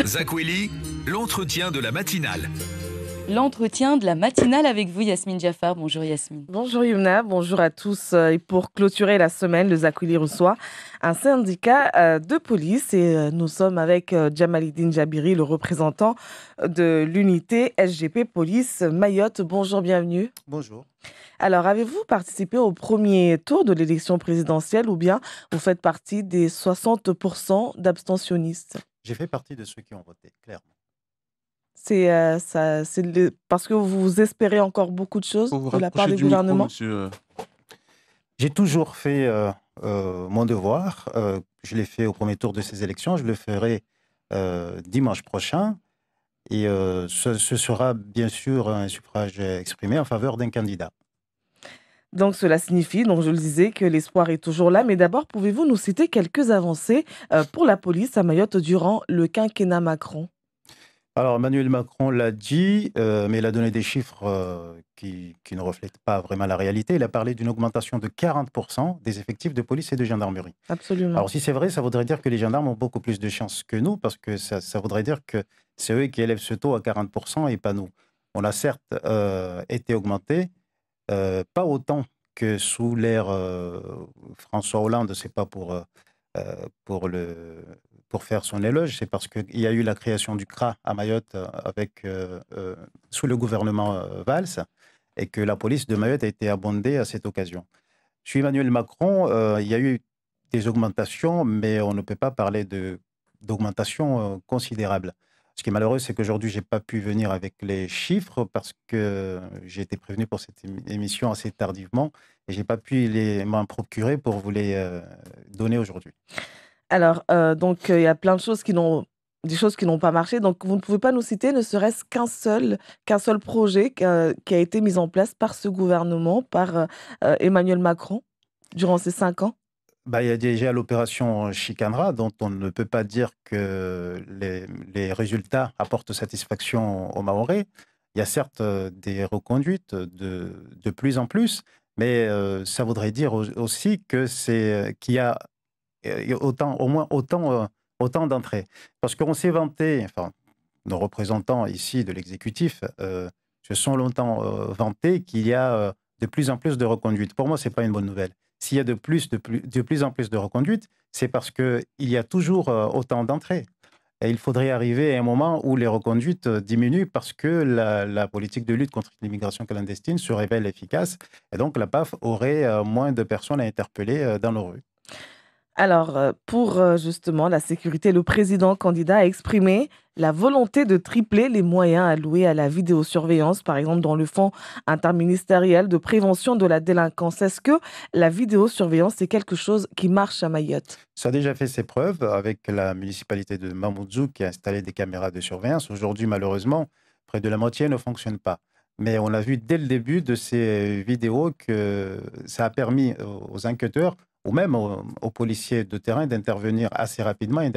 Zakweli, l'entretien de la matinale. L'entretien de la matinale avec vous, Yasmine Jaffar. Bonjour Yasmine. Bonjour Yumna, bonjour à tous. Et pour clôturer la semaine, le Zakweli reçoit un syndicat de police et nous sommes avec Djamalidine Jabiri, le représentant de l'unité SGP Police Mayotte. Bonjour, bienvenue. Bonjour. Alors, avez-vous participé au premier tour de l'élection présidentielle ou bien vous faites partie des 60% d'abstentionnistes? J'ai fait partie de ceux qui ont voté, clairement. Parce que vous espérez encore beaucoup de choses de la part du gouvernement? J'ai toujours fait mon devoir. Je l'ai fait au premier tour de ces élections. Je le ferai dimanche prochain. Et ce sera bien sûr un suffrage exprimé en faveur d'un candidat. Donc cela signifie, donc je le disais, que l'espoir est toujours là. Mais d'abord, pouvez-vous nous citer quelques avancées pour la police à Mayotte durant le quinquennat Macron? Alors, Emmanuel Macron l'a dit, mais il a donné des chiffres qui ne reflètent pas vraiment la réalité. Il a parlé d'une augmentation de 40% des effectifs de police et de gendarmerie. Absolument. Alors, si c'est vrai, ça voudrait dire que les gendarmes ont beaucoup plus de chances que nous, parce que ça voudrait dire que c'est eux qui élèvent ce taux à 40% et pas nous. On a certes été augmenté, pas autant que sous l'ère François Hollande, c'est pas pour faire son éloge, c'est parce qu'il y a eu la création du CRA à Mayotte sous le gouvernement Valls et que la police de Mayotte a été abondée à cette occasion. Sous Emmanuel Macron, il y a eu des augmentations, mais on ne peut pas parler d'augmentation considérable. Ce qui est malheureux, c'est qu'aujourd'hui, je n'ai pas pu venir avec les chiffres parce que j'ai été prévenu pour cette émission assez tardivement et je n'ai pas pu m'en procurer pour vous les donner aujourd'hui. Alors, donc, il y a plein de choses des choses qui n'ont pas marché. Donc, vous ne pouvez pas nous citer ne serait-ce qu'un seul projet qui a été mis en place par ce gouvernement, par Emmanuel Macron, durant ces 5 ans? Il y a déjà l'opération Chicanra, dont on ne peut pas dire que les résultats apportent satisfaction aux Mahorais. Il y a certes des reconduites de plus en plus, mais ça voudrait dire aussi qu'il y a au moins autant d'entrées. Parce qu'on s'est vanté, enfin, nos représentants ici de l'exécutif se sont longtemps vantés qu'il y a de plus en plus de reconduites. Pour moi, ce n'est pas une bonne nouvelle. S'il y a de plus en plus de reconduites, c'est parce qu'il y a toujours autant d'entrées. Et il faudrait arriver à un moment où les reconduites diminuent parce que la politique de lutte contre l'immigration clandestine se révèle efficace. Et donc, la PAF aurait moins de personnes à interpeller dans nos rues. Alors, pour justement la sécurité, le président candidat a exprimé la volonté de tripler les moyens alloués à la vidéosurveillance, par exemple dans le fonds interministériel de prévention de la délinquance. Est-ce que la vidéosurveillance est quelque chose qui marche à Mayotte? Ça a déjà fait ses preuves avec la municipalité de Mamoudzou qui a installé des caméras de surveillance. Aujourd'hui, malheureusement, près de la moitié ne fonctionne pas. Mais on a vu dès le début de ces vidéos que ça a permis aux enquêteurs ou même aux policiers de terrain d'intervenir assez rapidement et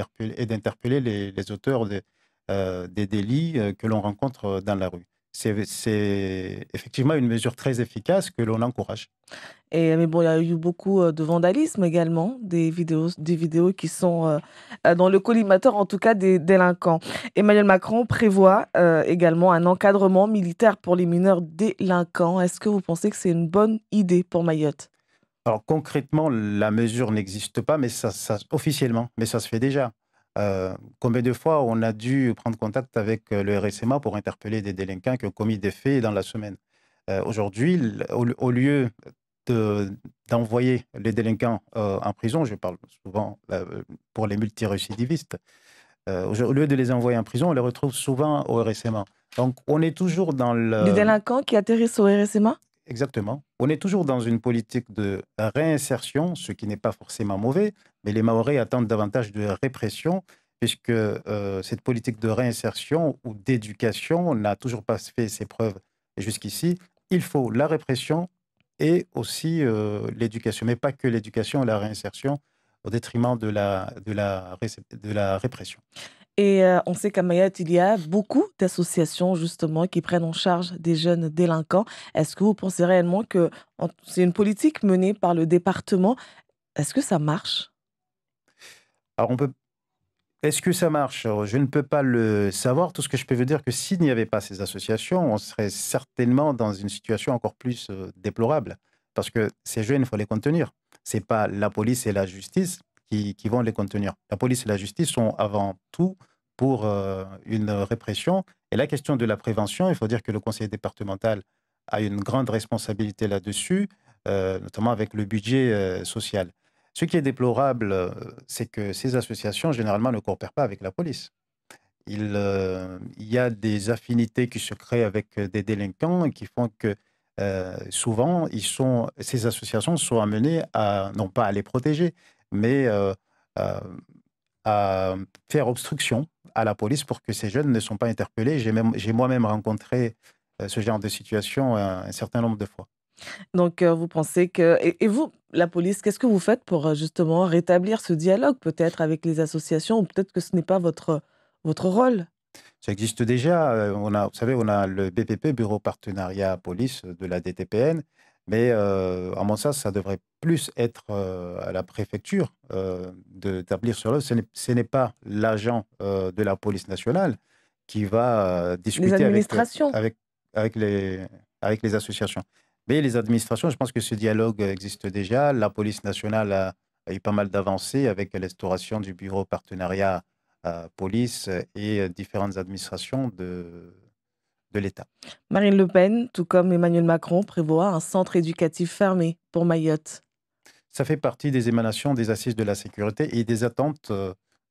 d'interpeller les auteurs des délits que l'on rencontre dans la rue. C'est effectivement une mesure très efficace que l'on encourage. Mais bon, il y a eu beaucoup de vandalisme également, des vidéos qui sont dans le collimateur, en tout cas des délinquants. Emmanuel Macron prévoit également un encadrement militaire pour les mineurs délinquants. Est-ce que vous pensez que c'est une bonne idée pour Mayotte? Alors concrètement, la mesure n'existe pas, mais officiellement, mais ça se fait déjà. Combien de fois on a dû prendre contact avec le RSMA pour interpeller des délinquants qui ont commis des faits dans la semaine. Aujourd'hui, au lieu d'envoyer les délinquants en prison, je parle souvent pour les multirécidivistes, au lieu de les envoyer en prison, on les retrouve souvent au RSMA. Donc on est toujours dans Les délinquants qui atterrissent au RSMA? Exactement. On est toujours dans une politique de réinsertion, ce qui n'est pas forcément mauvais, mais les Mahorais attendent davantage de répression, puisque cette politique de réinsertion ou d'éducation n'a toujours pas fait ses preuves jusqu'ici. Il faut la répression et aussi l'éducation, mais pas que l'éducation et la réinsertion au détriment de la répression. Et on sait qu'à Mayotte, il y a beaucoup d'associations justement qui prennent en charge des jeunes délinquants. Est-ce que vous pensez réellement que c'est une politique menée par le département? Est-ce que ça marche? Alors on peut Est-ce que ça marche? Je ne peux pas le savoir. Tout ce que je peux vous dire que s'il n'y avait pas ces associations, on serait certainement dans une situation encore plus déplorable. Parce que ces jeunes, il faut les contenir. Ce n'est pas la police et la justice qui vont les contenir. La police et la justice sont avant tout pour une répression. Et la question de la prévention, il faut dire que le conseil départemental a une grande responsabilité là-dessus, notamment avec le budget social. Ce qui est déplorable, c'est que ces associations, généralement, ne coopèrent pas avec la police. Il y a des affinités qui se créent avec des délinquants et qui font que souvent, ces associations sont amenées à, non pas à les protéger, mais à, à faire obstruction à la police pour que ces jeunes ne sont pas interpellés. J'ai moi-même rencontré ce genre de situation un certain nombre de fois. Donc, vous pensez que et vous, la police, qu'est-ce que vous faites pour, justement rétablir ce dialogue peut-être avec les associations ou peut-être que ce n'est pas votre rôle? Ça existe déjà. Vous savez, on a le BPP, Bureau Partenariat Police de la DTPN, mais à mon sens, ça devrait plus être à la préfecture d'établir sur ce n'est pas l'agent de la police nationale qui va Les discuter administrations? avec, avec les, avec les associations. Mais les administrations, je pense que ce dialogue existe déjà. La police nationale a eu pas mal d'avancées avec l'instauration du Bureau Partenariat police et différentes administrations de l'État. Marine Le Pen, tout comme Emmanuel Macron, prévoit un centre éducatif fermé pour Mayotte. Ça fait partie des émanations des assises de la sécurité et des attentes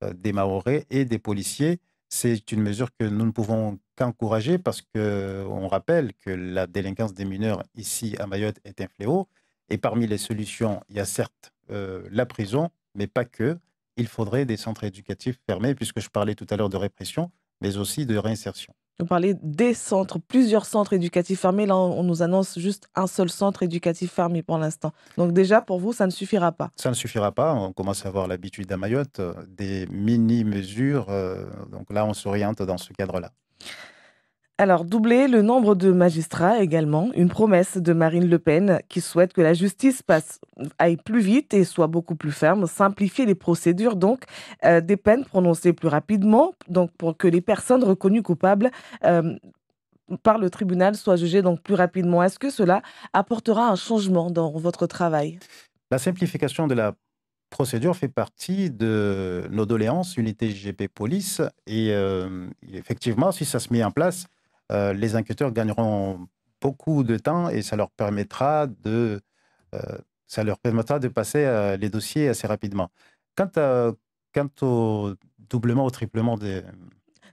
des Mahorais et des policiers. C'est une mesure que nous ne pouvons qu'encourager parce qu'on rappelle que la délinquance des mineurs ici à Mayotte est un fléau. Et parmi les solutions, il y a certes la prison, mais pas que. Il faudrait des centres éducatifs fermés, puisque je parlais tout à l'heure de répression, mais aussi de réinsertion. Vous parlez des centres, plusieurs centres éducatifs fermés. Là, on nous annonce juste un seul centre éducatif fermé pour l'instant. Donc déjà, pour vous, ça ne suffira pas. Ça ne suffira pas. On commence à avoir l'habitude à Mayotte, des mini-mesures. Donc là, on s'oriente dans ce cadre-là. Alors, doubler le nombre de magistrats également, une promesse de Marine Le Pen qui souhaite que la justice aille plus vite et soit beaucoup plus ferme, simplifier les procédures, donc des peines prononcées plus rapidement, donc pour que les personnes reconnues coupables euh, par le tribunal soient jugées donc plus rapidement. Est-ce que cela apportera un changement dans votre travail? La simplification de la procédure fait partie de nos doléances, unité JGP Police. Et effectivement, si ça se met en place, les enquêteurs gagneront beaucoup de temps et euh, ça leur permettra de passer les dossiers assez rapidement. Quant, à- quant au doublement, au triplement Doubler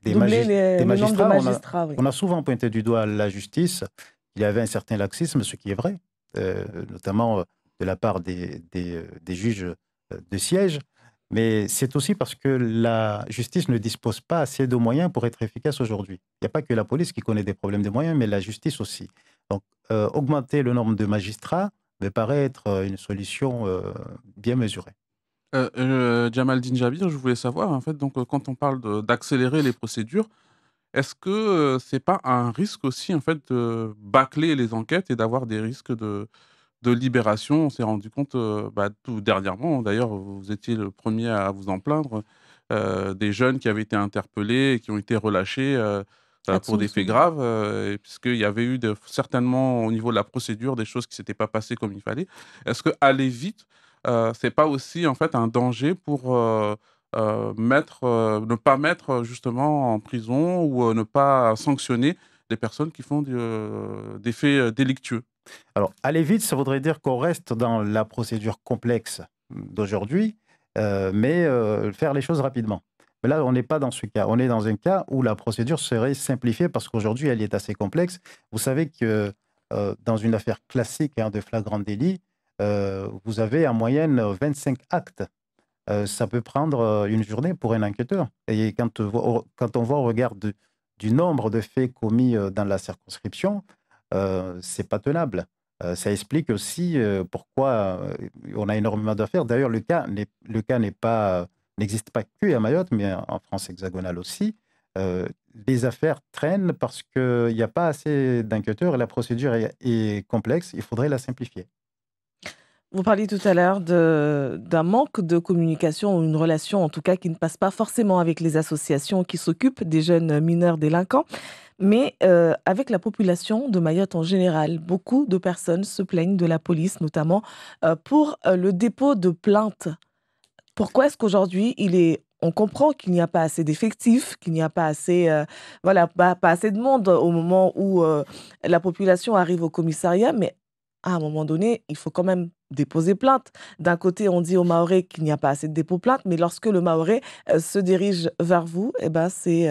des le nombre de magistrats, magistrats, oui. on a souvent pointé du doigt la justice. Il y avait un certain laxisme, ce qui est vrai, notamment de la part des juges de siège. Mais c'est aussi parce que la justice ne dispose pas assez de moyens pour être efficace aujourd'hui. Il n'y a pas que la police qui connaît des problèmes de moyens, mais la justice aussi. Donc, augmenter le nombre de magistrats me paraît être une solution bien mesurée. Jamaldine Jabir, je voulais savoir, en fait, donc, quand on parle d'accélérer les procédures, est-ce que c'est pas un risque aussi, en fait, de bâcler les enquêtes et d'avoir des risques de libération? On s'est rendu compte, tout dernièrement, d'ailleurs, vous étiez le premier à vous en plaindre, des jeunes qui avaient été interpellés et qui ont été relâchés pour des faits Absolument. graves, et puisqu'il y avait eu certainement au niveau de la procédure des choses qui s'étaient pas passées comme il fallait. Est-ce que aller vite, c'est pas aussi en fait un danger pour ne pas mettre justement en prison ou ne pas sanctionner les personnes qui font des faits délictueux? Alors, aller vite, ça voudrait dire qu'on reste dans la procédure complexe d'aujourd'hui, mais faire les choses rapidement. Mais là, on n'est pas dans ce cas. On est dans un cas où la procédure serait simplifiée parce qu'aujourd'hui, elle est assez complexe. Vous savez que dans une affaire classique de flagrant délit, vous avez en moyenne 25 actes. Ça peut prendre une journée pour un enquêteur. Et quand on voit au regard du nombre de faits commis dans la circonscription, c'est pas tenable. Ça explique aussi pourquoi on a énormément d'affaires. D'ailleurs, n'existe pas que à Mayotte, mais en France hexagonale aussi. Les affaires traînent parce qu'il n'y a pas assez d'enquêteurs et la procédure est complexe. Il faudrait la simplifier. Vous parliez tout à l'heure d'un manque de communication ou une relation en tout cas qui ne passe pas forcément avec les associations qui s'occupent des jeunes mineurs délinquants, mais avec la population de Mayotte en général. Beaucoup de personnes se plaignent de la police notamment pour le dépôt de plaintes. Pourquoi est-ce qu'aujourd'hui, on comprend qu'il n'y a pas assez d'effectifs, qu'il n'y a pas assez, voilà, pas assez de monde au moment où la population arrive au commissariat, mais à un moment donné, il faut quand même déposer plainte. D'un côté, on dit au Mahorais qu'il n'y a pas assez de dépôt plainte, mais lorsque le Mahorais se dirige vers vous, eh ben c'est,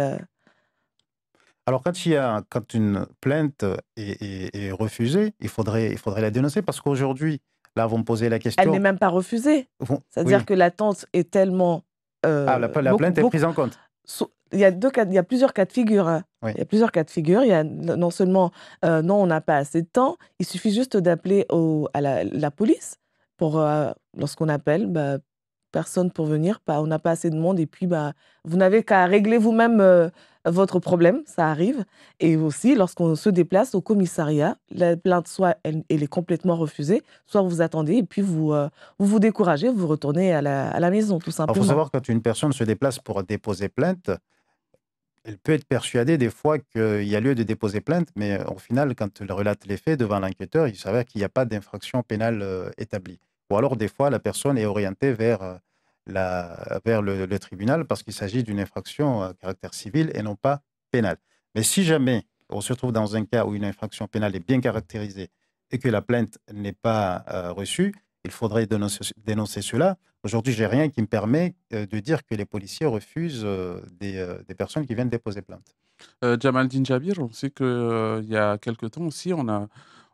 Alors, quand une plainte est refusée, il faudrait la dénoncer parce qu'aujourd'hui, là, vous me posez la elle n'est question. même pas refusée. C'est-à-dire Oui. que l'attente est tellement Ah, la beaucoup, plainte est beaucoup. prise en compte. Il y a il y a plusieurs cas de figure, hein. Oui. Il y a plusieurs cas de figure. Il y a non seulement, non, on n'a pas assez de temps, il suffit juste d'appeler à la police pour, lorsqu'on appelle, bah, personne pour venir, on n'a pas assez de monde et puis, bah, vous n'avez qu'à régler vous-même, votre problème, ça arrive et aussi lorsqu'on se déplace au commissariat, la plainte soit elle est complètement refusée, soit vous attendez et puis vous vous découragez, vous retournez à la maison tout Alors, il faut simplement. savoir, quand une personne se déplace pour déposer plainte, elle peut être persuadée des fois qu'il y a lieu de déposer plainte, mais au final, quand elle relate les faits devant l'enquêteur, il s'avère qu'il n'y a pas d'infraction pénale établie. Ou alors, des fois, la personne est orientée vers le tribunal parce qu'il s'agit d'une infraction à caractère civil et non pas pénal. Mais si jamais on se trouve dans un cas où une infraction pénale est bien caractérisée et que la plainte n'est pas reçue, il faudrait dénoncer cela. Aujourd'hui, j'ai rien qui me permet de dire que les policiers refusent des personnes qui viennent déposer plainte. Jamaldine Jabir, on sait qu'il y a quelque temps aussi,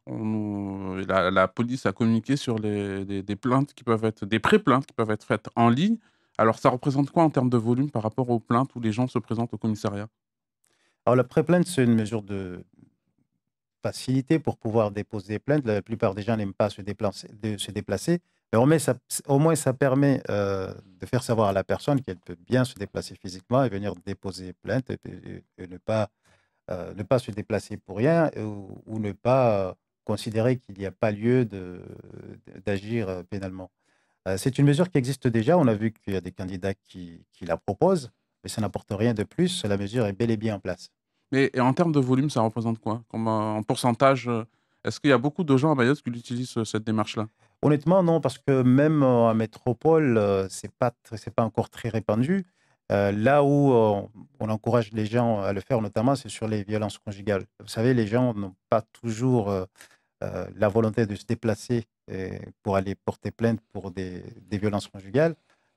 la police a communiqué sur des plaintes qui peuvent être des pré-plaintes qui peuvent être faites en ligne. Alors ça représente quoi en termes de volume par rapport aux plaintes où les gens se présentent au commissariat? Alors, la pré-plainte, c'est une mesure de facilité pour pouvoir déposer plainte. La plupart des gens n'aiment pas se déplacer. Mais au moins, ça permet de faire savoir à la personne qu'elle peut bien se déplacer physiquement et venir déposer plainte et ne pas se déplacer pour rien ou ne pas considérer qu'il n'y a pas lieu d'agir pénalement. C'est une mesure qui existe déjà. On a vu qu'il y a des candidats qui la proposent, mais ça n'apporte rien de plus. La mesure est bel et bien en place. Mais et en termes de volume, ça représente quoi? Comme, en pourcentage, est-ce qu'il y a beaucoup de gens à Mayotte qui utilisent, cette démarche-là? Honnêtement, non, parce que même en métropole, c'est pas encore très répandu. Là où on encourage les gens à le faire, notamment, c'est sur les violences conjugales. Vous savez, les gens n'ont pas toujours la volonté de se déplacer pour aller porter plainte pour des violences conjugales,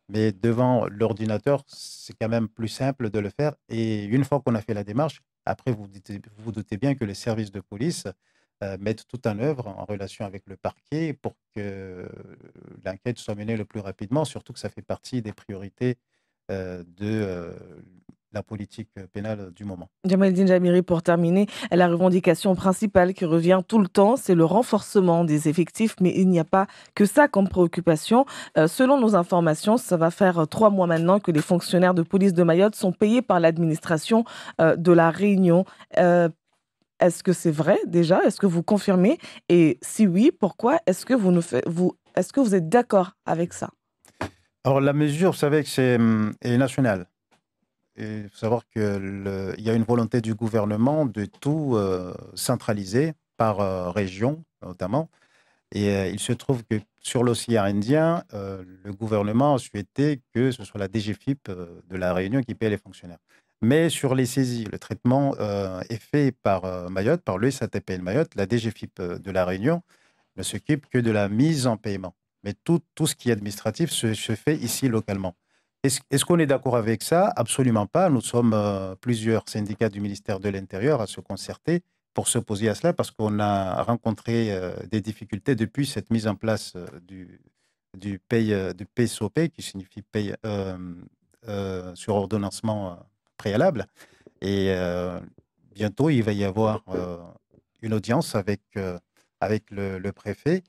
mais devant l'ordinateur, c'est quand même plus simple de le faire. Et une fois qu'on a fait la démarche, après, vous vous doutez bien que les services de police mettre tout en œuvre en relation avec le parquet pour que l'enquête soit menée le plus rapidement, surtout que ça fait partie des priorités de la politique pénale du moment. Jamaldine Jamiri, pour terminer, la revendication principale qui revient tout le temps, c'est le renforcement des effectifs, mais il n'y a pas que ça comme préoccupation. Selon nos informations, ça va faire 3 mois maintenant que les fonctionnaires de police de Mayotte sont payés par l'administration de la Réunion. Est-ce que c'est vrai déjà? Est-ce que vous confirmez? Et si oui, pourquoi est-ce que est-ce que vous êtes d'accord avec ça? Alors la mesure, vous savez que est nationale. Il faut savoir qu'il y a une volonté du gouvernement de tout centraliser par région, notamment. Et il se trouve que sur l'océan Indien, le gouvernement a souhaité que ce soit la DGFiP de la Réunion qui paie les fonctionnaires. Mais sur les saisies, le traitement est fait par Mayotte, par le SATP de Mayotte. La DGFiP de la Réunion ne s'occupe que de la mise en paiement. Mais tout ce qui est administratif se fait ici localement. Est-ce qu'on est d'accord avec ça? Absolument pas. Nous sommes plusieurs syndicats du ministère de l'Intérieur à se concerter pour s'opposer à cela parce qu'on a rencontré des difficultés depuis cette mise en place du PSOP, qui signifie paye sur ordonnancement préalable. Et bientôt, il va y avoir une audience avec le préfet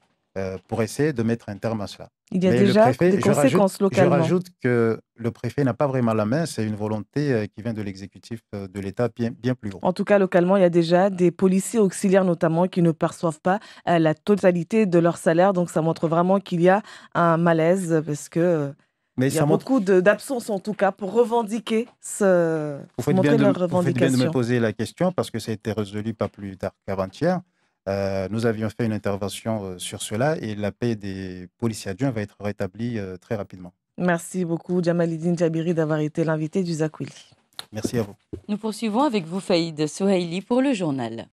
pour essayer de mettre un terme à cela. Il y a Mais le déjà préfet, des conséquences je localement. rajoute que le préfet n'a pas vraiment la main, c'est une volonté qui vient de l'exécutif de l'État bien plus haut. En tout cas, localement, il y a déjà des policiers auxiliaires notamment qui ne perçoivent pas la totalité de leur salaire. Donc, ça montre vraiment qu'il y a un malaise parce que Mais il y a ça montre, beaucoup d'absence en tout cas pour revendiquer vous faites montrer leurs vous faites bien de me revendications. poser la question parce que ça a été résolu pas plus tard qu'avant-hier. Nous avions fait une intervention sur cela et la paix des policiers adjoints va être rétablie très rapidement. Merci beaucoup, Jamalidine Jabiri, d'avoir été l'invité du Zakwili. Merci à vous. Nous poursuivons avec vous, Faïd Souhaili, pour le journal.